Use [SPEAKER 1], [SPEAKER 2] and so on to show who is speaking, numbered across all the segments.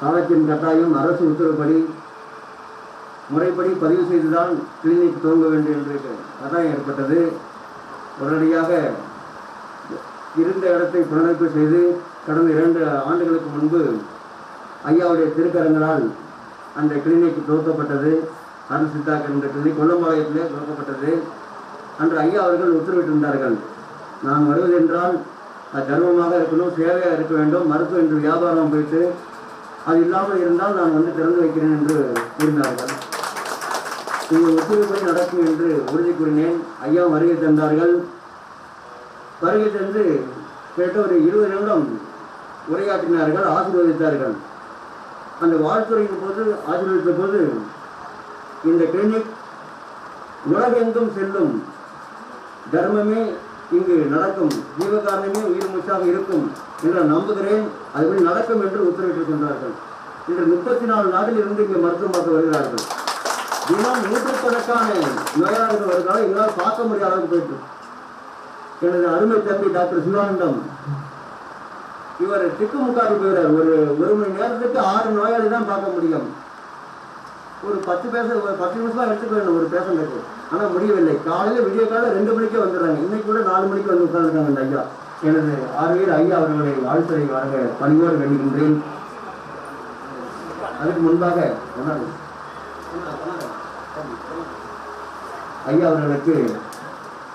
[SPEAKER 1] காலத்தின் கட்டாயம் அரசு உத்தரவுப்படி முறைப்படி பதிவு செய்துதான் கிளினிக் துவங்க வேண்டும் என்று கட்டாயம் ஏற்பட்டது. உடனடியாக இருந்த இடத்தை புனரமைப்பு செய்து கடந்த 2 ஆண்டுகளுக்கு முன்பு ஐயாவுடைய திருக்கரங்களால் அந்த கிளினிக் துவக்கப்பட்டது. அருள் சித்தாக்கள் என்ற கிளினிக் கொல்லம்பாளையத்திலே துவக்கப்பட்டது. அன்று ஐயா அவர்கள் உத்தரவிட்டிருந்தார்கள், நான் வருவதென்றால் கர்வமாக இருக்கணும், சேவையாக இருக்க வேண்டும், மருத்துவம் என்று வியாபாரம் போயிட்டு அது இல்லாமல் இருந்தால் நான் வந்து திறந்து வைக்கிறேன் என்று கூறினார்கள். நீங்கள் ஒத்துழைப்படி நடக்கும் என்று உறுதி கூறினேன். ஐயா வருகை தந்தார்கள். வருகை தந்து கேட்ட ஒரு 20 நிமிடம் உரையாற்றினார்கள், ஆசீர்வதித்தார்கள். அந்த வாழ்த்துறையின் போது ஆசீர்வதித்த போது, இந்த கிளினிக் உலகெங்கும் செல்லும், தர்மமே இங்கு நடக்கும், ஜீவகாரணமே உயிர் மூச்சாக இருக்கும் என்று நம்புகிறேன், அதுபடி நடக்கும் என்று உத்தரவிட்டுக் கொண்டார்கள். இன்று 34 நாட்டில் இருந்து இங்கே மருத்துவம் பார்க்க வருகிறார்கள். தினம் 100கணக்கான நோயாளர்கள் வருகிறார்கள். எங்களால் பார்க்க முடியாத அளவுக்கு போயிட்டு எனது அருமை தம்பி டாக்டர் சிவானந்தம் இவர் திக்குமுக்காடி போகிறார். ஒரு மணி நேரத்துக்கு 6 நோயாளி தான் பார்க்க முடியும். ஒரு 10 நிமிஷம் எடுத்துக்க வேண்டும் ஒரு பேஷண்ட்டுக்கு. ஆனால் முடியவில்லை. காலையில் விடிய காலையில் 2 மணிக்கே வந்துடுறாங்க. இன்னைக்கு கூட 4 மணிக்கு வந்து உட்கார்ந்துருக்காங்க இந்த ஐயா. எனது ஆர்வியர் ஐயா அவர்களை வாழ்த்துறை வழங்க பணிவோடு வேண்டுகின்றேன். அதுக்கு முன்பாக ஐயா அவர்களுக்கு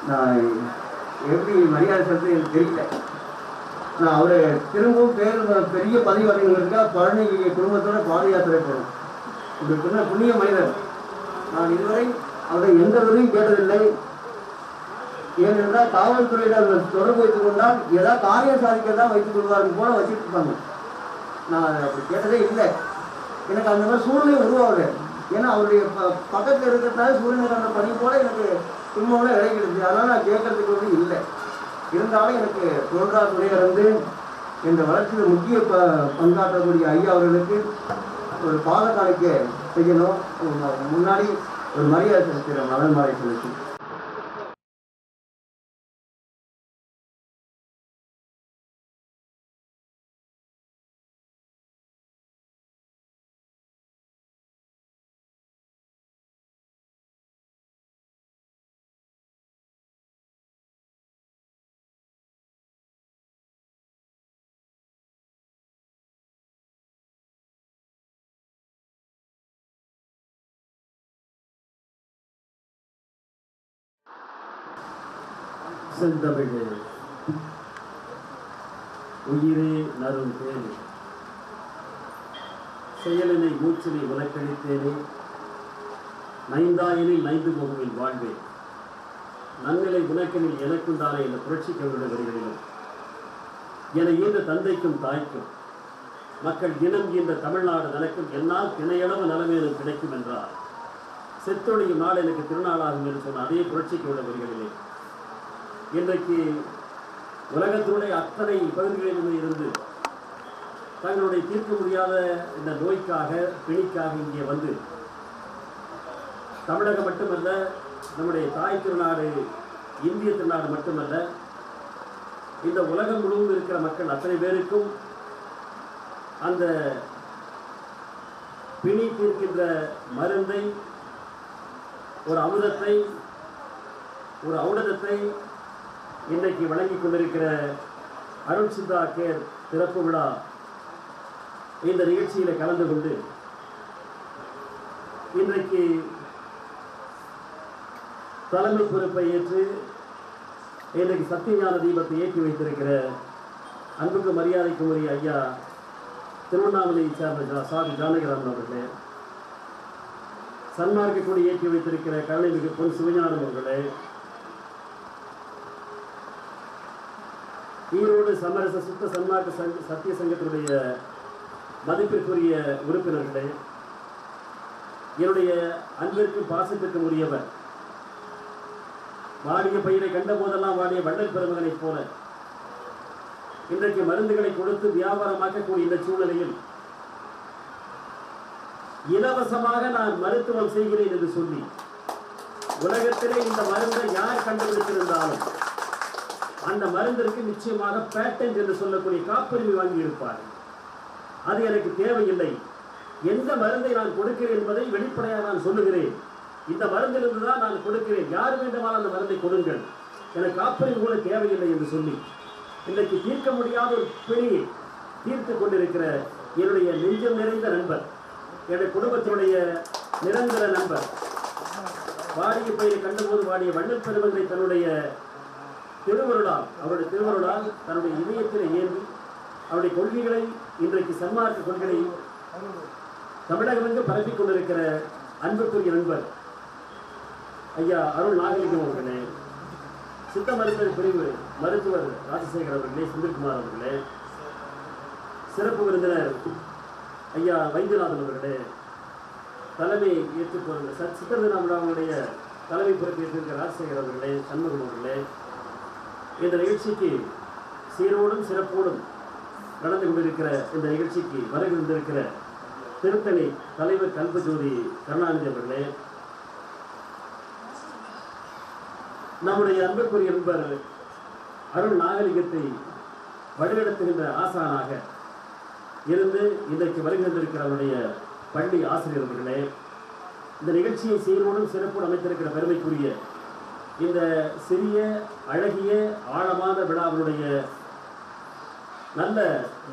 [SPEAKER 1] நான் எப்படி மரியாதை செலுத்த எனக்கு தெரியல. நான் அவரை திரும்பவும் பெரிய பதவி வரைங்கிறதுக்காக பழனி குடும்பத்தோட பாத யாத்திரை போகணும். இப்படி புண்ணிய மனிதர். நான் இதுவரை அவரை எந்த உதவியும் கேட்டதில்லை. ஏனென்றால் காவல்துறையினர் தொடர்பு வைத்துக் கொண்டால் ஏதாவது காரியம் சாதிக்க தான் வைத்துக் கொள்வார்கள் போல வச்சுட்டு இருப்பாங்க. நான் அப்படி கேட்டதே இல்லை. எனக்கு அந்த மாதிரி சூழ்நிலை உருவாகலை. ஏன்னா அவருடைய பக்கத்தில் இருக்கிறதால சூழ்நிலை பணி போல எனக்கு துன்போட கிடைக்கிறது. அதனால் நான் கேட்கறதுக்கு வந்து இல்லை. இருந்தாலும் எனக்கு தோன்றா துறையிலிருந்து இந்த வளர்ச்சியில் முக்கிய பங்காற்றக்கூடிய ஐயா அவர்களுக்கு ஒரு பாத காணிக்க செய்யணும். முன்னாடி ஒரு மரியாதை செலுத்துகிறேன். மலர் மாலை செலுத்தி
[SPEAKER 2] செந்தமிழே உயிரே நரும் தேனே, செயலினை மூச்சினை உனக்களித்தேனே, நைந்தாயனில் நைந்து முகமில் வாழ்வேன், நன்னிலை உனக்கெனில் எனக்குண்டான இந்த புரட்சி கவிதை வரிகளிலும் என ஈந்த தந்தைக்கும் தாய்க்கும் மக்கள் இனம் ஈன்ற தமிழ்நாடு தனக்கும் என்னால் திணையளவு நலமேனும் கிடைக்கும் என்றார். செத்தொழியும் நாள் எனக்கு திருநாளாகும் என்று சொன்ன அதே புரட்சி கவிதை வரிகளிலே இன்றைக்கு உலகத்தினுடைய அத்தனை பகுதிகளிலும் இருந்து தங்களுடைய தீர்க்க முடியாத இந்த நோய்க்காக பிணிக்காக இங்கே வந்து தமிழகம் மட்டுமல்ல, நம்முடைய தாய் திருநாடு இந்திய திருநாடு மட்டுமல்ல, இந்த உலகம் முழுவதும் இருக்கிற மக்கள் அத்தனை பேருக்கும் அந்த பிணி தீர்க்கின்ற மருந்தை, ஒரு அமுதத்தை, ஒரு ஔடதத்தை இன்றைக்கு வழங்கி கொண்டிருக்கிற அருள் சித்தா கேர் திறப்பு விழா இந்த நிகழ்ச்சியில் கலந்து கொண்டு இன்றைக்கு தலைமை பொறுப்பை ஏற்று இன்றைக்கு சத்தியஞான தீபத்தை ஏற்றி வைத்திருக்கிற அன்புக்கு மரியாதைக்கு உரிய ஐயா திருவண்ணாமலையை சேர்ந்த சாதி ஜானகிராமன் அவர்களே, சன்மார்க்க கொடி ஏற்றி வைத்திருக்கிற கருணைமிகு பொன் சிவஞானம் அவர்களே, ஈரோடு சமரச சுத்த சன்மார்க்க சத்திய சங்கத்தினுடைய மதிப்பிற்குரிய உறுப்பினர்களே, என்னுடைய அன்பிற்கும் பாசத்திற்கும் உரியவர், வாடிய பயிரை கண்ட போதெல்லாம் வாடிய வள்ளல் பெருமகனைப் போல இன்றைக்கு மருந்துகளை கொடுத்து வியாபாரமாக்கக்கூடிய இந்த சூழ்நிலையில் இலவசமாக நான் மருத்துவம் செய்கிறேன் என்று சொல்லி உலகத்திலே இந்த மருந்தை யார் கண்டுபிடித்திருந்தாலும் அந்த மருந்திற்கு நிச்சயமாக பேட்டன்ட் என்று சொல்லக்கூடிய காப்புரிமை வாங்கி இருப்பார். அது எனக்கு தேவையில்லை. எந்த மருந்தை நான் கொடுக்கிறேன் என்பதை வெளிப்படையாக நான் சொல்லுகிறேன். இந்த மருந்திலிருந்து தான் நான் கொடுக்கிறேன், யார் வேண்டுமானால் அந்த மருந்தை கொடுங்கள், எனக்கு காப்பீடு கூட தேவையில்லை என்று சொல்லி இன்றைக்கு தீர்க்க முடியாத ஒரு பிணியை தீர்த்து கொண்டிருக்கிற என்னுடைய நெஞ்சம் நிறைந்த நண்பர், என்னுடைய குடும்பத்தினுடைய நிரந்தர நண்பர், வாடிய பயிரை கண்டபோது வாடிய வண்ணல் பெருமங்களை தன்னுடைய திருவருளால், அவருடைய திருவருளால் தன்னுடைய இதயத்தில் ஏந்தி அவருடைய கொள்கைகளை, இன்றைக்கு சன்மார்க்க கொள்கைகளை தமிழகமெங்கு பரப்பிக் கொண்டிருக்கிற அன்புக்குரிய நண்பர் ஐயா அருள் நாகலிங்கம் அவர்களே, சித்த மருத்துவ பிரிவு மருத்துவர் ராஜசேகர் அவர்களே, சுந்தர்குமார் அவர்களே, சிறப்பு விருந்தினர் ஐயா வைத்தியநாதன் அவர்களே, தலைமை ஏற்றுக்கொண்ட சித்தர்விழாவுடைய தலைமை பொறுப்பேற்றிருக்கிற ராஜசேகர் அவர்களே, சண்முகம் அவர்களே, இந்த நிகழ்ச்சிக்கு சீரோடும் சிறப்போடும் நடந்து கொண்டிருக்கிற இந்த நிகழ்ச்சிக்கு வருகின்றிருக்கிற திருத்தணி தலைவர் கல்பஜோதி கருணாநிதி அவர்களே, நம்முடைய அன்புக்குரிய நண்பர் அருள் நாகலிங்கத்தை வழிநடத்துகின்ற ஆசானாக இருந்து இன்றைக்கு வருகின்றிருக்கிற அவருடைய பள்ளி ஆசிரியர்களே, இந்த நிகழ்ச்சியை சீரோடும் சிறப்போடு அமைத்திருக்கிற பெருமைக்குரிய இந்த சிறிய அழகிய ஆழமான விழாவினுடைய நல்ல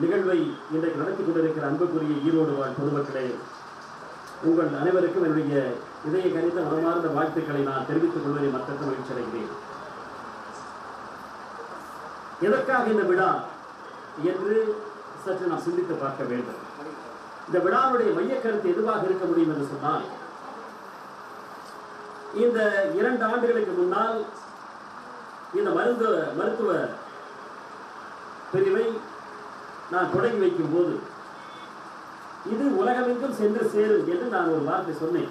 [SPEAKER 2] நிகழ்வை இன்றைக்கு நடத்தி கொண்டிருக்கிற அன்புக்குரிய ஈரோடு வாழ் பொதுமக்களே, உங்கள் அனைவருக்கும் என்னுடைய இதய கணித்த மனமார்ந்த வாழ்த்துக்களை நான் தெரிவித்துக் கொள்வதை மற்ற மகிழ்ச்சி அடைகிறேன். எதற்காக இந்த விழா என்று சற்று நாம் சிந்தித்து பார்க்க வேண்டும். இந்த விழாவுடைய மைய கருத்து எதுவாக இருக்க முடியும் என்று சொன்னால், இந்த 2 ஆண்டுகளுக்கு முன்னால் இந்த மருத்துவ பிரிவை நான் தொடங்கி வைக்கும் போது இது உலகமெங்கும் சென்று சேரும் என்று நான் ஒரு வார்த்தை சொன்னேன்.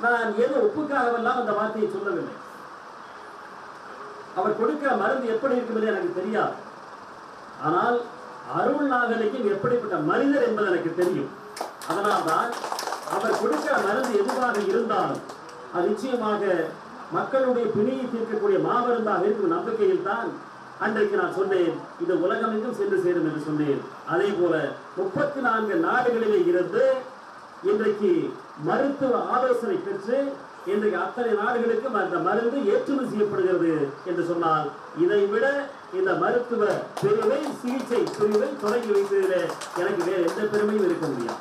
[SPEAKER 2] நான் ஏதோ ஒப்புக்காகவெல்லாம் அந்த வார்த்தையை சொல்லவில்லை. அவர் கொடுக்கிற மருந்து எப்படி இருக்கும் எனக்கு தெரியாது. ஆனால் அருள் நாகலிங்கம் எப்படிப்பட்ட மனிதர் என்பது எனக்கு தெரியும். அதனால்தான் அவர் கொடுக்கிற மருந்து எதுவாக இருந்தாலும் அது நிச்சயமாக மக்களுடைய பிணியை தீர்க்கக்கூடிய மாமருந்தாக இருக்கும் நம்பிக்கையில் தான் அன்றைக்கு நான் சொன்னேன், இது உலகமெங்கும் சென்று சேரும் என்று சொன்னேன். அதே போல 34 நாடுகளிலே இருந்து இன்றைக்கு மருத்துவ ஆலோசனை பெற்று இன்றைக்கு அத்தனை நாடுகளுக்கும் அந்த மருந்து ஏற்றுமதி செய்யப்படுகிறது என்று சொன்னால், இதை விட இந்த மருத்துவ பிரிவை, சிகிச்சை பிரிவை தொடங்கி வைத்ததில் எனக்கு வேறு எந்த பெருமையும் இருக்க முடியாது.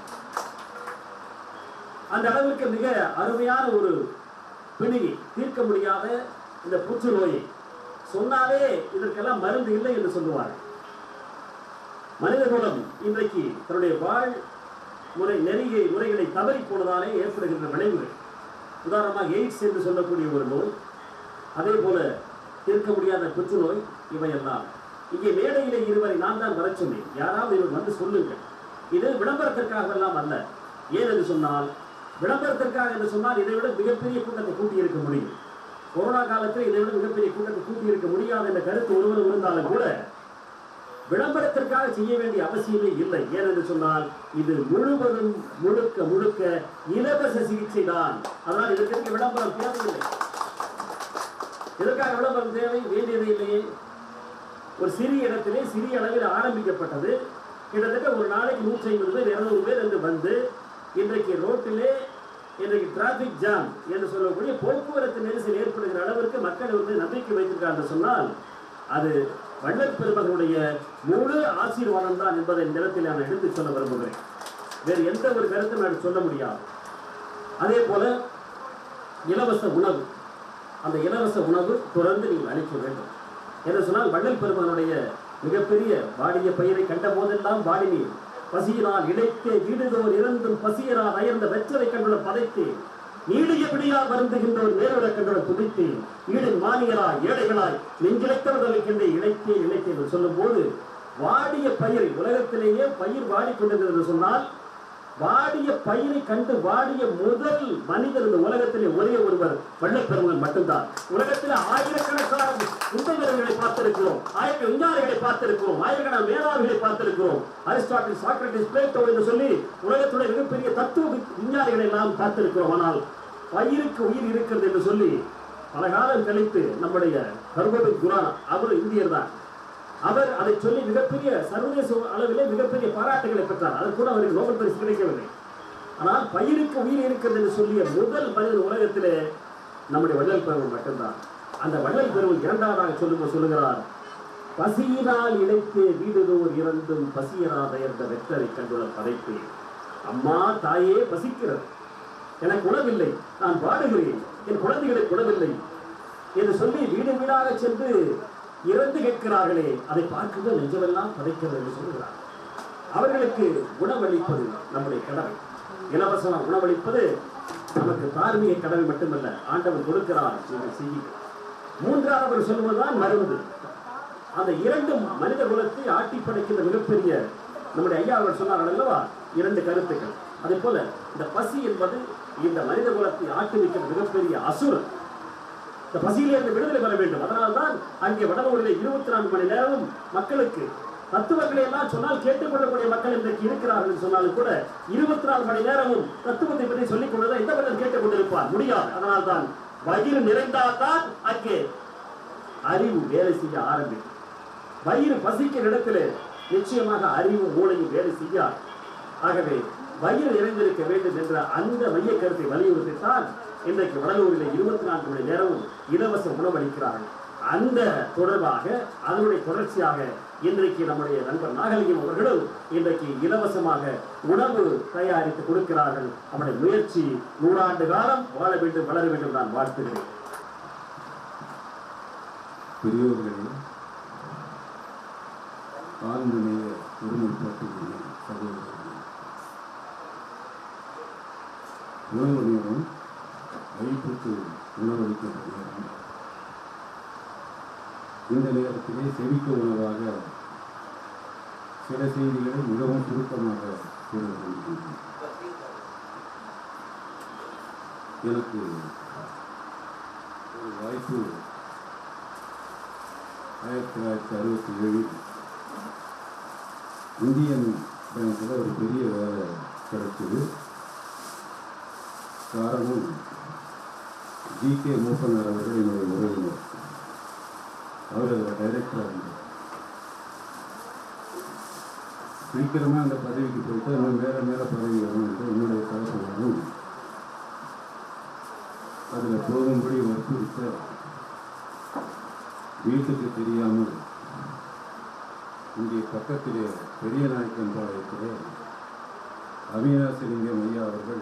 [SPEAKER 2] அந்த அளவிற்கு மிக அருமையான ஒரு பிணியை, தீர்க்க முடியாத இந்த புற்றுநோயை சொன்னாலே இதற்கெல்லாம் மருந்து இல்லை என்று சொல்லுவார்கள். மனிதகுலம் இன்றைக்கு தன்னுடைய வாழ் முறைகளை தவறி போனதாலே ஏற்படுகின்ற விளைவுகள், உதாரணமாக எய்ட்ஸ் என்று சொல்லக்கூடிய ஒரு நோய், அதே போல தீர்க்க முடியாத புற்றுநோய், இவையெல்லாம் இங்கே மேடையிலே இருவரை நான் தான் வர சொன்னேன். யாராவது இவர் வந்து சொல்லுங்கள். இது விளம்பரத்திற்காக எல்லாம் அல்ல. ஏன் என்று சொன்னால், விளம்பரத்திற்காக என்று சொன்னால் இதை விட மிகப்பெரிய கூட்டத்தை கூட்டியிருக்க முடியும். கொரோனா காலத்தில் இதை விட மிகப்பெரிய கூட்டத்தை கூட்டியிருக்க முடியாது என்ற கருத்து ஒருவரும் இருந்தாலும் கூட விளம்பரத்திற்காக செய்ய வேண்டிய அவசியமே இல்லை. ஏனென்று சொன்னால் இது முழுவதும் முழுக்க இலவச சிகிச்சை தான். அதனால் இதற்கு விளம்பரம் தேவையில்லை. இதற்காக விளம்பரம் தேவை வேண்டியதே இல்லையே. ஒரு சிறிய இடத்திலே சிறிய அளவில் ஆரம்பிக்கப்பட்டது. கிட்டத்தட்ட ஒரு நாளைக்கு 150 பேர் 200 பேர் என்று வந்து இன்றைக்கு ரோட்டிலே இன்றைக்கு டிராபிக் ஜாம் என்று சொல்லக்கூடிய போக்குவரத்து நெரிசல் ஏற்படுகிற அளவிற்கு மக்கள் வந்து நம்பிக்கை வைத்திருக்கார் சொன்னால் அது வள்ளல் பெருமகளுடைய முழு ஆசீர்வாதம் தான் என்பதை இந்த இடத்தில் நான் எடுத்து சொல்ல விரும்புகிறேன். வேறு எந்த ஒரு கருத்தும் நான் சொல்ல முடியாது. அதே போல இலவச உணவு, அந்த இலவச உணவு தொடர்ந்து நீங்கள் அளிக்க வேண்டும் என்று சொன்னால், வள்ளல் பெருமகளுடைய மிகப்பெரிய வாடிய பயிரை கண்ட போதெல்லாம் வாடினீர், பசியினால் இழைத்தே வீடுதோர் இறந்தும் பசியரால் அயர்ந்த வெற்றரை கண்டுள்ள பதைத்தேன், நீடிய பிடியால் வருந்துகின்றோர் நேருட கண்டுள்ள துடித்தேன், ஈடின் மானியராய் ஏழைகளாய் நெஞ்சிழைத்தவர்களுக்கென்றே இழைத்தேன் என்று சொல்லும் போது, வாடிய பயிரை உலகத்திலேயே பயிர் வாடிக்கொண்டிருக்கிறது என்று சொன்னால், வாடிய பயிரை கண்டு வாடிய முதல் மனிதர் இந்த உலகத்திலே ஒரே ஒருவர் வள்ளல் பெருமகன் மட்டும்தான். உலகத்தில் ஆயிரக்கணக்கான புத்தகங்களை பார்த்திருக்கிறோம், ஆயிரக்கணக்கான விஞ்ஞானிகளை பார்த்திருக்கிறோம், ஆயிரக்கணக்கான மேதாவிகளை பார்த்திருக்கிறோம், அரிஸ்டாட்டில், சாக்ரட்டிஸ், பிளேட்டோ என்று சொல்லி உலகத்துடைய மிகப்பெரிய தத்துவ விஞ்ஞானிகளை எல்லாம் பார்த்திருக்கிறோம். ஆனால் பயிருக்கு உயிர் இருக்கிறது என்று சொல்லி பல காலம் கழித்து நம்முடைய ஹர்கோபிந்த் குரானா, அவர் இந்தியர் தான், அவர் அதை சொல்லி மிகப்பெரிய சர்வதேச அளவிலே மிகப்பெரிய பாராட்டுகளை பெற்றார். அது கூட அவருக்கு நோபல் பரிசு கிடைக்கவில்லை. ஆனால் பயிருக்கு உயிர் இருக்கிறது என்று சொல்லிய முதல் மனிதன் உலகத்திலே நம்முடைய வள்ளல் பெருமான் மட்டும்தான். அந்த வள்ளல் பெருமான் இரண்டாவதாக சொல்லுகிறார், பசியினால் இழைத்தே வீடுதோர் இறந்தும் பசியராதையர்ந்த வெற்றரை கண்டுள்ள படைப்பு. அம்மா தாயே பசிக்கிறது, எனக்கு உணவில்லை, நான் வாடுகிறேன், என் குழந்தைகளுக்கு உணவில்லை என்று சொல்லி வீடு வீடாக சென்று இறந்து கேட்கிறார்களே, அதை பார்க்கும்போது நெஞ்சமெல்லாம் பதைக்கிறது என்று சொல்கிறார். அவர்களுக்கு உணவளிப்பது நம்முடைய கடமை. இலவசமாக உணவளிப்பது நமக்கு தார்மீக கடமை மட்டுமல்ல, ஆண்டவன் கொடுக்கிறார். மூன்றாவது அவர் சொல்வதுதான் மருந்து. அந்த இரண்டும் மனித குலத்தை ஆட்டி படைக்கின்ற மிகப்பெரிய நம்முடைய ஐயா அவர் சொன்னார்கள் அல்லவா, இரண்டு கருத்துக்கள். அதே போல இந்த பசி என்பது இந்த மனித குலத்தை ஆட்டி வைக்கிற மிகப்பெரிய அசுரன். இந்த பசியிலிருந்து விடுதலை பெற வேண்டும். அதனால்தான் அங்கே வடலூரிலே 24 மணி நேரமும் மக்களுக்கு தத்துவங்களை எல்லாம் சொன்னால் கேட்டுக்கொள்ளக்கூடிய மக்கள் இன்றைக்கு இருக்கிறார்கள் சொன்னாலும் கூட 24 மணி நேரமும் தத்துவத்தை பற்றி சொல்லிக் கொண்டுதான் எந்த மனிதன் கேட்டுக் கொண்டிருப்பார் முடியாது. அதனால்தான் வயிறு நிறைந்தால்தான் அங்கே அறிவு வேலை செய்ய ஆரம்பிக்கும். வயிறு பசிக்கிற இடத்துல நிச்சயமாக அறிவு மூளையும் வேலை செய்யாது. ஆகவே வயிறு நிறைந்திருக்க வேண்டும் என்ற அந்த மைய கருத்தை வலியுறுத்தித்தான் இன்றைக்கு வடலூரில் 24 மணி நேரமும் இலவச உணவு அளிக்கிறார்கள். அந்த தொடர்பாக அதனுடைய தொடர்ச்சியாக இன்றைக்கு நம்முடைய நண்பர் நாகலிங்கம் அவர்களும் இன்றைக்கு இலவசமாக உணவு தயாரித்து கொடுக்கிறார்கள். அவருடைய முயற்சி 100 ஆண்டு காலம் வாழ வேண்டும், வளர வேண்டும் நான் வாழ்த்துகிறேன்.
[SPEAKER 3] பெரியோர்களே, ஆழ்நிலைய ஒருமைப்பாட்டு சகோதரர்கள், உணவு நேரம் வயிற்றுக்கு உணவளிக்கின்ற நேரம். இந்த நேரத்திலே செவிக்க உணவாக சில செய்திகளை மிகவும் சுருக்கமாக கூற விரும்புகிறேன். எனக்கு ஒரு வாய்ப்பு 1967 இந்தியன் பேங்கில் ஒரு பெரிய வேலை கிடைச்சது. காரணம், ஜி.கே. மூப்பனார் அவர்கள் என்னுடைய உறவினர். அவர் அதில் டைரக்டராக இருந்தார். சீக்கிரமாக அந்த பதவிக்கு போயிட்டு இன்னும் மேலே மேலே பதவி வரும் என்று என்னுடைய கலப்படும் அதில் போகும்படி வற்புறுத்த வீட்டுக்கு தெரியாமல் இங்கே பக்கத்திலே பெரிய நாயக்கன்பாளையத்திலே அவினாசிலிங்கம் ஐயா அவர்கள்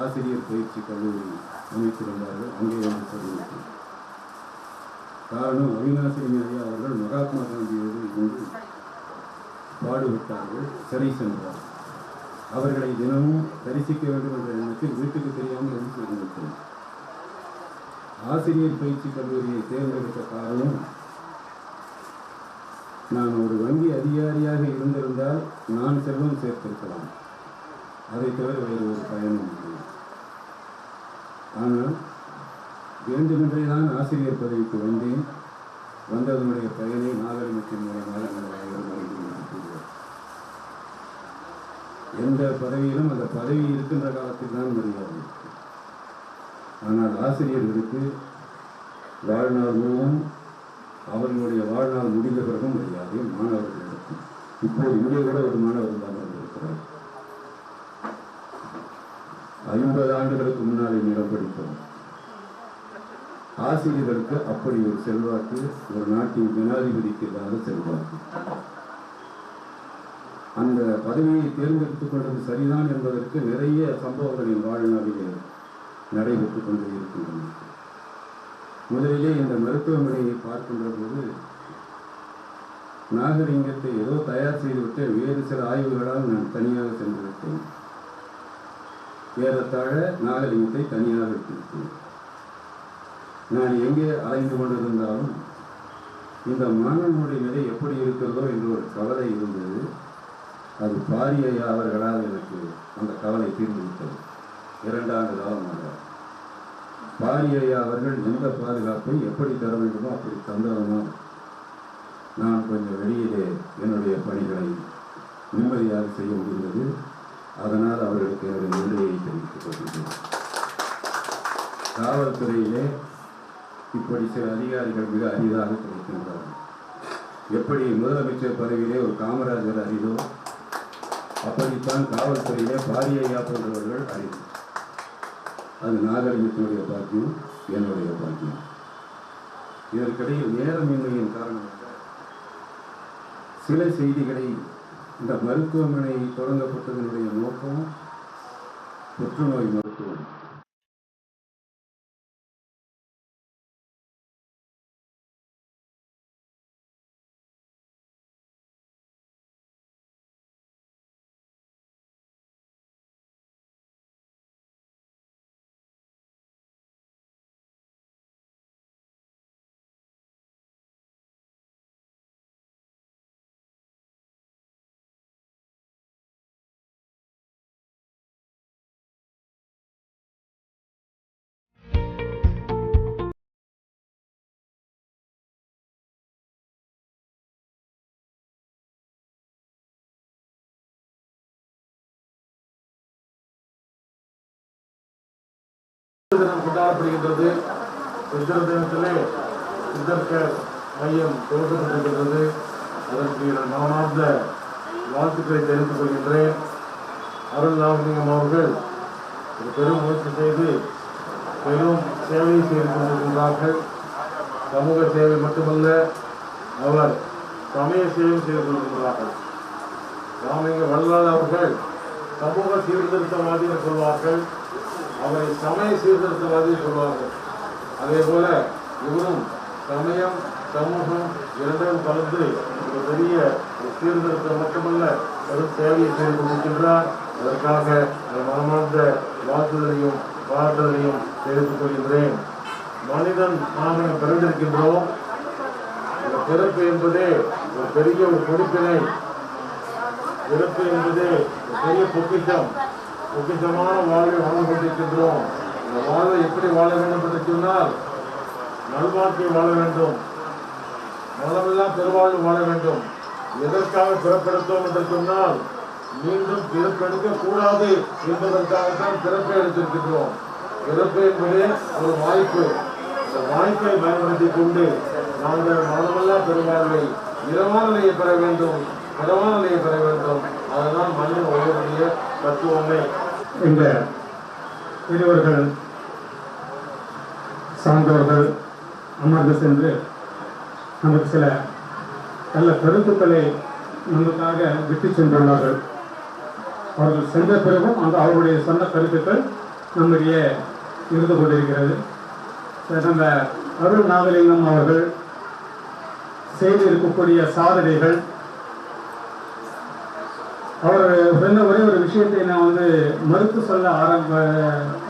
[SPEAKER 3] ஆசிரியர் பயிற்சி கல்லூரி அமைத்திருந்தார்கள். அங்கே வந்து சொல்லியிருக்கிறார். காரணம், அவினாசிலிங்கம் ஐயா அவர்கள் மகாத்மா காந்தியோடு இருந்து பாடுபட்டார்கள், சிறை சென்றார். அவர்களை தினமும் தரிசிக்க வேண்டும் என்ற எண்ணத்தில் வீட்டுக்கு தெரியாமல் வந்து சொல்லியிருக்கிறேன். ஆசிரியர் பயிற்சி கல்லூரியை தேர்ந்தெடுத்த காரணம், நான் ஒரு வங்கி அதிகாரியாக இருந்திருந்தால் நான் செல்வம் சேர்த்திருக்கலாம், அதை தவிர வேறு ஒரு பயனும் இல்லை. ஆனால் வேண்டுமென்றே தான் ஆசிரியர் பதவிக்கு வந்தேன். வந்ததனுடைய பயனை நாகரிகத்தின் மூலமாக எந்த பதவியிலும் அந்த பதவி இருக்கின்ற காலத்தில் தான் மரியாதை. ஆனால் ஆசிரியர்களுக்கு வாழ்நாள் முழுவதும் அவர்களுடைய வாழ்நாள் முடிந்த பிறகும் மரியாதை மாணவர்களுக்கு. இப்போது இங்கே கூட ஒரு மாணவர் தான் வந்திருக்கிறார். 50 ஆண்டுகளுக்கு முன்னால் என்னிடம் படித்தோம். ஆசிரியர்களுக்கு அப்படி ஒரு செல்வாக்கு ஒரு நாட்டின் ஜனாதிபதிக்கு இல்லாத செல்வாக்கு. அந்த பதவியை தேர்ந்தெடுத்துக் கொண்டது சரிதான் என்பதற்கு நிறைய சம்பவங்களின் வாழ்நாளிலே நடைபெற்றுக் கொண்டே இருக்கின்றன. முதலிலே இந்த மருத்துவமனையை பார்க்கின்ற போது நாகரிகத்தை ஏதோ தயார் செய்துவிட்டு வேறு சில ஆய்வுகளால் நான் தனியாக சென்றுவிட்டேன். ஏறத்தாழ நாகரிகத்தை தனியாக விட்டிருக்கேன். நான் எங்கே அலைந்து கொண்டிருந்தாலும் இந்த மாணவனுடைய நிலை எப்படி இருக்கிறதோ என்று ஒரு கவலை இருந்தது. அது பாரியா அவர்களால் எனக்கு அந்த கவலை தீர்ந்துவிட்டது. 2 ஆண்டு காலமாக பாரியா அவர்கள் எந்த பாதுகாப்பை எப்படி தர வேண்டுமோ அப்படி தந்தவனோ நான் கொஞ்சம் வெளியிலே என்னுடைய பணிகளை நிம்மதியாக செய்ய முடிந்தது. அதனால் அவர்களுக்கு என்னுடைய நன்றியை தெரிவித்துக் கொள்கிறேன். காவல்துறையிலே இப்படி சில அதிகாரிகள் மிக அரிதாக கிடைக்கின்றார்கள். எப்படி முதலமைச்சர் பதவியிலே ஒரு காமராஜர் அறிதோ அப்படித்தான் காவல்துறையிலே பாரியையா போன்றவர்கள் அறிவு. அது நாகரிகத்தினுடைய பாக்கியம், என்னுடைய பாக்கியம். இதற்கிடையில் நேரமின்மையின் காரணமாக சில செய்திகளை, இந்த மருத்துவமனை தொடங்கப்பட்டதனுடைய நோக்கம் புற்றுநோய் மருத்துவம்.
[SPEAKER 4] தினம் கொண்டாடப்படுகின்றது. சித்தர் தினத்திலே சித்தர் மையம் துவக்கப்பட்டிருக்கின்றது. அதற்கு மனமார்ந்த வாழ்த்துக்களை தெரிவித்துக் கொள்கின்றேன். அருள்நாமலிங்கம் அவர்கள் ஒரு பெரும் முயற்சி செய்து பெரும் சேவையை செய்து கொண்டிருக்கின்றார்கள். சமூக சேவை மட்டுமல்ல, அவர் சமய சேவை செய்து கொண்டிருக்கிறார்கள். ராமலிங்க வள்ளலார் அவர்கள் சமூக சீர்திருத்தவாதிகள் சொல்வார்கள், அவரை சமய சீர்திருத்தவாதி சொல்வார்கள். அதே போல இவரும் சமயம் சமூகம் இரண்டும் கலந்து ஒரு பெரிய சீர்திருத்தம் மட்டுமல்ல பெரும் சேவையை செய்து கொண்டிருக்கின்றார். அதற்காக மனமார்ந்த வாழ்த்துதலையும் பாராட்டுதலையும் தெரிவித்துக் கொள்கின்றேன். மனிதன் நாம் பிறந்திருக்கின்றோம். இந்த பிறப்பு என்பதே ஒரு பெரிய ஒரு கொடுப்பினை. பிறப்பு என்பது பெரிய பொக்கிஷமான வாழ்வை வாழ்ந்து கொண்டிருக்கின்றோம். இந்த வாழ்வை எப்படி வாழ வேண்டும் என்று சொன்னால், நல்வாழ்க்கை வாழ வேண்டும், நலமெல்லாம் பெருவாழ்வு வாழ வேண்டும். எதற்காக பிறப்பெடுத்தோம் என்று சொன்னால், மீண்டும் பிறப்பெடுக்க கூடாது என்பதற்காகத்தான் பிறப்பை எடுத்திருக்கின்றோம். பிறப்பு என்பது ஒரு வாய்ப்பு. இந்த வாய்ப்பை பயன்படுத்திக் கொண்டு நாங்கள் நலமெல்லாம் பெருவாழ்வை இரவான நிலையை பெற வேண்டும், பெறவான நிலையை பெற வேண்டும். அதுதான் மனிதன் உயர்வுடைய தத்துவமே.
[SPEAKER 5] இந்த இருவர்கள் சார்ந்தவர்கள் அமர்ந்து சென்று நமக்கு சில நல்ல கருத்துக்களை நமக்காக விட்டு சென்றுள்ளார்கள். அவர்கள் சென்ற பிறகும் அந்த அவருடைய சொன்ன கருத்துக்கள் நம்முடைய இருந்து கொண்டிருக்கிறது. நம்ம அருள்நாகலிங்கம் அவர்கள் செய்து இருக்கக்கூடிய சாதனைகள், அவர் சொன்ன ஒரே ஒரு விஷயத்தை நான் மறுத்து சொல்ல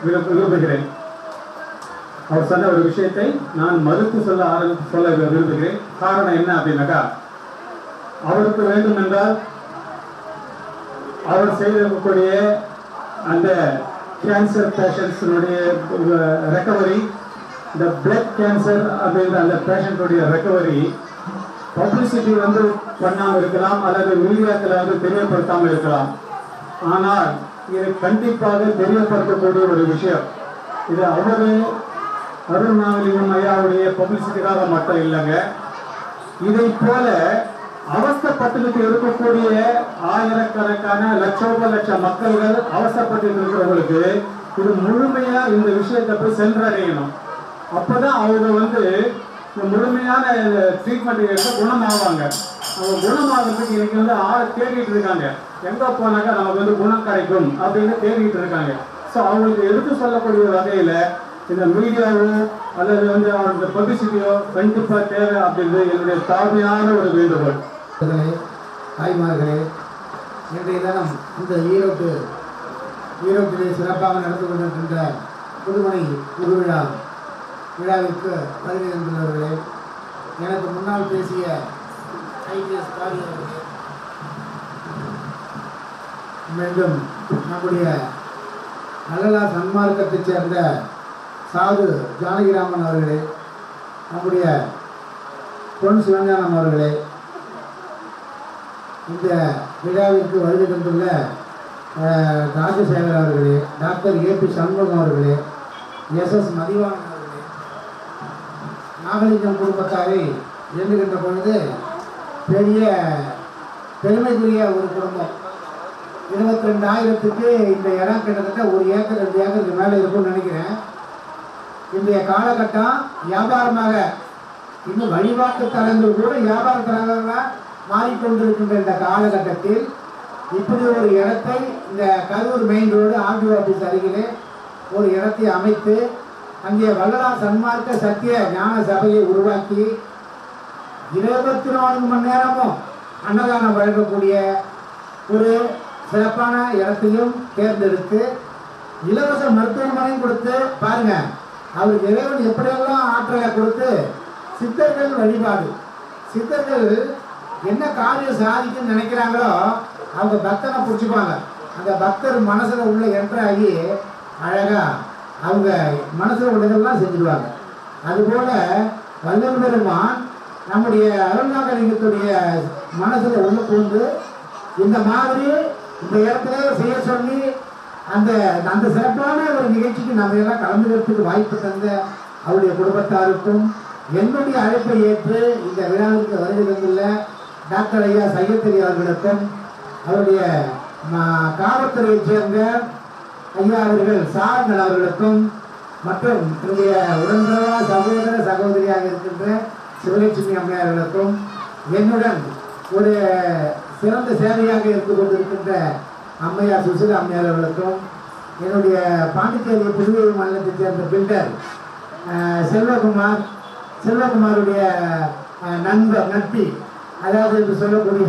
[SPEAKER 5] விரும்புகிறேன். அவர் சொன்ன ஒரு விஷயத்தை நான் மறுத்து சொல்ல விரும்புகிறேன். காரணம் என்ன அப்படின்னாக்கா, அவருக்கு வேண்டும் என்றால் அவர் செய்திருக்கக்கூடிய அந்த கேன்சர் பேஷண்ட்ஸுடைய ரெக்கவரி, இந்த பிளட் கேன்சர் அப்படின்ற அந்த பேஷண்ட்டுடைய ரெக்கவரி பப்ளிசிட்டி பண்ணாமல் இருக்கலாம், அல்லது மீடியாக்கள் தெரியப்படுத்தாமல் இருக்கலாம். ஆனால் இதை கண்டிப்பாக தெரியப்படுத்தக்கூடிய ஒரு விஷயம். இது அருள்நாகலிங்கம் ஐயாவுடைய பப்ளிசிட்டிக்காக மட்டும் இல்லைங்க. இதை போல அவஸ்தைப்பட்டு இருக்கக்கூடிய ஆயிரக்கணக்கான லட்ச மக்கள்கள் அவஸ்தைப்பட்டு இருக்கிறவங்களுக்கு இது முழுமையா இந்த விஷயத்தை போய் சென்றடையணும். அப்பதான் அவங்க முழுமையான ட்ரீட்மெண்ட் எடுத்து குணமாவாங்க. அவங்க குணமாகிறதுக்கு இன்னைக்கு ஆளை தேடிட்டு இருக்காங்க. எங்க போனாக்கா நமக்கு குணம் கிடைக்கும் அப்படின்னு தேடிட்டு இருக்காங்க. ஸோ அவங்களுக்கு எடுத்து சொல்லக்கூடிய வகையில இந்த மீடியாவோ அல்லது அவருடைய பப்ளிசிட்டியோ கண்டிப்பா தேவை அப்படின்றது என்னுடைய தாழ்மையான ஒரு வேண்டுகோள்.
[SPEAKER 6] தாய்மார்களே, இன்றைய தினம் இந்த ஈரோட்டிலே சிறப்பாக நடந்து கொண்டிருக்கின்ற புதுமனை விழாவிற்கு வருகை தந்துள்ளவர்களே, எனக்கு முன்னால் பேசிய ஐபிஎஸ் காரி அவர்களே, மீண்டும் நம்முடைய நல்லலார் சன்மார்க்கத்தைச் சேர்ந்த சாது ஜானகிராமன் அவர்களே, நம்முடைய பொன் சிவஞானம் அவர்களே, இந்த விழாவிற்கு வருகை தந்துள்ள ராஜசேகர் அவர்களே, டாக்டர் ஏபி சண்முகம் அவர்களே, எஸ்எஸ் மதிவாணன் அவர்களே, நாகலிங்கம் குடும்பத்தாரை எண்ணுகின்ற பொழுது பெரிய பெருமைக்குரிய ஒரு குடும்பம். 22,000க்கு இந்த இடம் கிட்டத்தட்ட 1 ஏக்கர் 2 ஏக்கருக்கு மேலே இருக்கும்னு நினைக்கிறேன். இன்றைய காலகட்டம் வியாபாரமாக இன்னும் வழிபாட்டு தலங்கள் கூட வியாபார தலங்களாக மாறிக்கொண்டிருக்கின்ற இந்த காலகட்டத்தில் இப்படி ஒரு இடத்தை இந்த Karur main road RTO office அருகிலே ஒரு இடத்தை அமைத்து அங்கே வள்ளலார் சன்மார்க்க சத்திய ஞான சபையை உருவாக்கி 24 மணி நேரமும் அன்னதானம் வழங்கக்கூடிய ஒரு சிறப்பான இடத்தையும் தேர்ந்தெடுத்து இலவச மருத்துவமனையும் கொடுத்து பாருங்க, அவருக்கு இறைவன் எப்படியெல்லாம் ஆற்றலை கொடுத்து சித்தர்கள் வழிபாடு, சித்தர்கள் என்ன காரியம் சாதிக்குன்னு நினைக்கிறாங்களோ அவங்க பக்தனை பிடிச்சிப்பாங்க. அந்த பக்தர் மனசுல உள்ள என்ட்ராகி அழகா அவங்க மனசுல உள்ளதெல்லாம் செஞ்சுடுவாங்க. அதுபோல வல்லல் பெருமான் நம்முடைய அருள்நாகலிங்கத்துடைய மனசுல உள்ள பூந்து இந்த மாதிரி இந்த இடத்துல செய்ய சொல்லி அந்த அந்த சிறப்பான ஒரு நிகழ்ச்சிக்கு நம்ம எல்லாம் கலந்துக்கிறதுக்கு வாய்ப்பு தந்த அவருடைய குடும்பத்தாருக்கும் என்னுடைய அழைப்பை ஏற்று இந்த விழாவிற்கு வருகை தந்துள்ள டாக்டர் ஐயா சையத் அலி அவர்களுக்கும் அவருடைய காவல்துறையைச் சேர்ந்த ஐயா அவர்கள் சாரங்கன் அவர்களுக்கும் மற்றும் என்னுடைய உடன்பிறவா சகோதர சகோதரியாக இருக்கின்ற சிவலட்சுமி அம்மையார்களுக்கும் என்னுடன் ஒரு சிறந்த சேவையாக இருந்து கொண்டிருக்கின்ற அம்மையார் சுசிலா அம்மையார் அவர்களுக்கும் என்னுடைய பாண்டிச்சேரி புதுவை மாநிலத்தைச் சேர்ந்த பில்டர் செல்வகுமாருடைய நண்பர் நட்பி, அதாவது என்று சொல்லக்கூடிய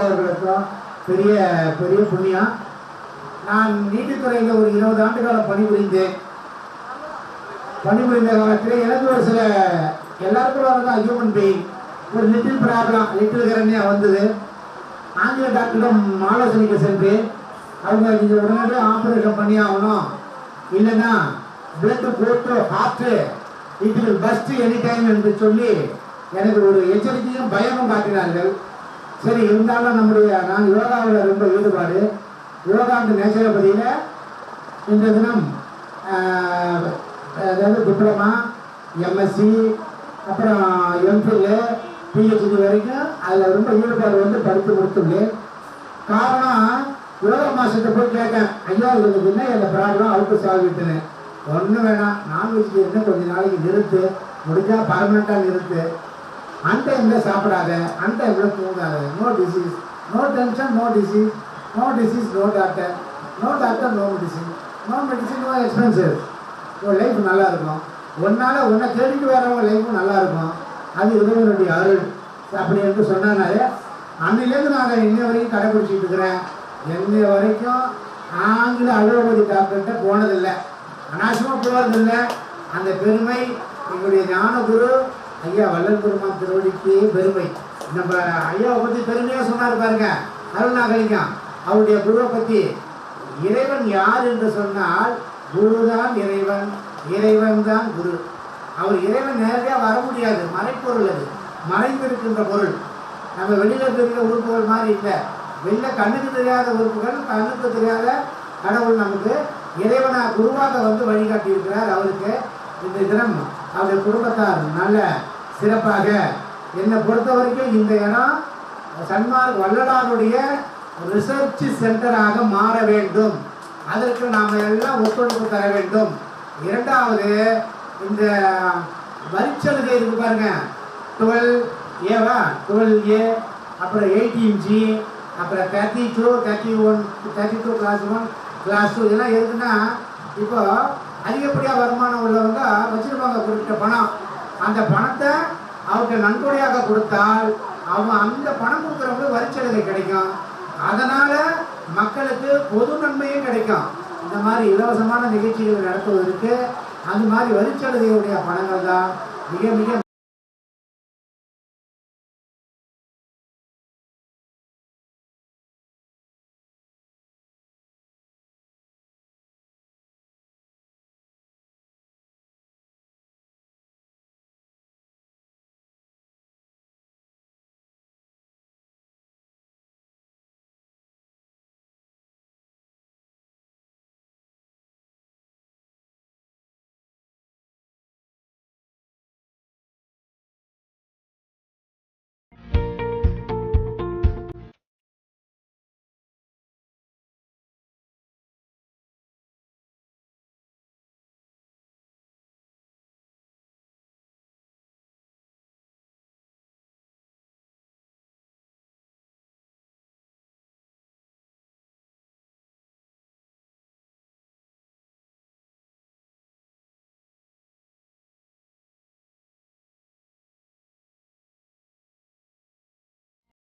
[SPEAKER 6] அவர்களுக்கும் பெரிய பெரிய புண்ணியம். நான் நீதித்துறையில் ஒரு 20 ஆண்டு காலம் பணிபுரிந்த காலத்தில் எனக்கு ஒரு சில எல்லாருக்கும் வரதான் ஹியூமன் பீயிங் ஒரு லிட்டில் ப்ராப்ளம் லிட்டில் கரண்யா வந்தது. ஆங்கில டாக்டரிடம் ஆலோசனைக்கு சென்று அவங்க நீங்கள் உடனடியாக ஆப்ரேஷன் பண்ணி ஆகணும், இல்லைன்னா பிளட்டு போட்டு heart it will first any time என்று சொல்லி எனக்கு ஒரு எச்சரிக்கையும் பயமும் காட்டினார்கள். சரி, இருந்தாலும் நான் யோகாவில் ரொம்ப ஈடுபாடு. யோகாண்டு நேச்சுரோபதியில் இந்த தினம் அதாவது டிப்ளமா, எம்எஸ்சி, அப்புறம் எம்ஃபில், பிஹெச்டி வரைக்கும் அதில் ரொம்ப ஈடுபாடு படித்து கொடுத்துள்ளேன். காரணம், யோகா மாஸ்டர்கிட்ட போய் கேட்டேன், ஐயா இதுக்கு என்ன இந்த ப்ராப்ளம் அவுட்டு சால்விட்டுன்னு. ஒன்றும் வேணாம், நான்வெஜிடேரியனை கொஞ்ச நாளைக்கு நிறுத்து, முடிஞ்சால் பர்மனெண்ட்டாக நிறுத்து, அன்டைமில் சாப்பிடாத, அன்டைமில் தூங்காத, no disease, no tension, no disease, no disease, no doctor, no doctor, no medicine, no medicine, no expensive. உன் லைஃப் நல்லா இருக்கும், ஒன்னால் உன்னை தேடிட்டு வரவங்க லைஃப்பும் நல்லா இருக்கும், அது இறைவனுடைய அருள் அப்படி என்று சொன்னாலே அன்னிலேருந்து நாங்கள் இன்னை வரைக்கும் கடைபிடிச்சிட்டு இருக்கிறேன். இன்னை வரைக்கும் ஆங்கில அலோபதி டாக்டர்கிட்ட போனதில்லை, அனாவசியமாக போகிறதில்லை. அந்த பெருமை எங்களுடைய ஞானகுரு ஐயா வள்ளல் பெருமான் திருவடிக்கு பெருமை. நம்ம ஐயாவை பற்றி பெருமையாக சொன்னார் பாருங்க, அருள்நாகலிங்கம். அவருடைய குருவை பற்றி இறைவன் யார் என்று சொன்னால் குருதான் இறைவன், இறைவன் தான் குரு. அவர் இறைவன் நேரடியாக வர முடியாது, மறைப்பொருள், அது மறைந்திருக்கின்ற பொருள். நம்ம வெளியில் தெரிகிற உறுப்புகள் மாதிரி இல்லை, வெளில கண்ணுக்கு தெரியாத உறுப்புகள், கண்ணுக்கு தெரியாத கடவுள் நமக்கு இறைவனாக குருவாக வழிகாட்டி இருக்கிறார். அவருக்கு இந்த தினம் அவருடைய குடும்பத்தார் நல்ல சிறப்பாக, என்னை பொறுத்த வரைக்கும் இந்த இடம் சன்மார்க் வள்ளலாருடைய ரிசர்ச் சென்டராக மாற வேண்டும். அதற்கு நாம் எல்லாம் ஒத்துழைப்பு தர வேண்டும். இரண்டாவது, இந்த வரிச்சலுகை இருக்கு பாருங்க, 12A, 12A, அப்புறம் 18G, அப்புறம் 32, 31, 32 கிளாஸ் 1, கிளாஸ் 2, இதெல்லாம் எதுக்குன்னா இப்போ அதிகப்படியாக வருமானம் உள்ளவங்க வச்சிருப்பாங்க குறிப்பிட்ட பணம். அந்த பணத்தை அவருக்கு நன்கொடையாக கொடுத்தால் அவன் அந்த பணம் கொடுக்குறவங்களுக்கு வரிச்சலுகை கிடைக்கும். அதனால் மக்களுக்கு பொது நன்மையும் கிடைக்கும். இந்த மாதிரி இலவசமான நிகழ்ச்சிகளை நடத்துவதற்கு அந்த மாதிரி வரிச்சலுகையுடைய பணங்கள் தான் மிக மிக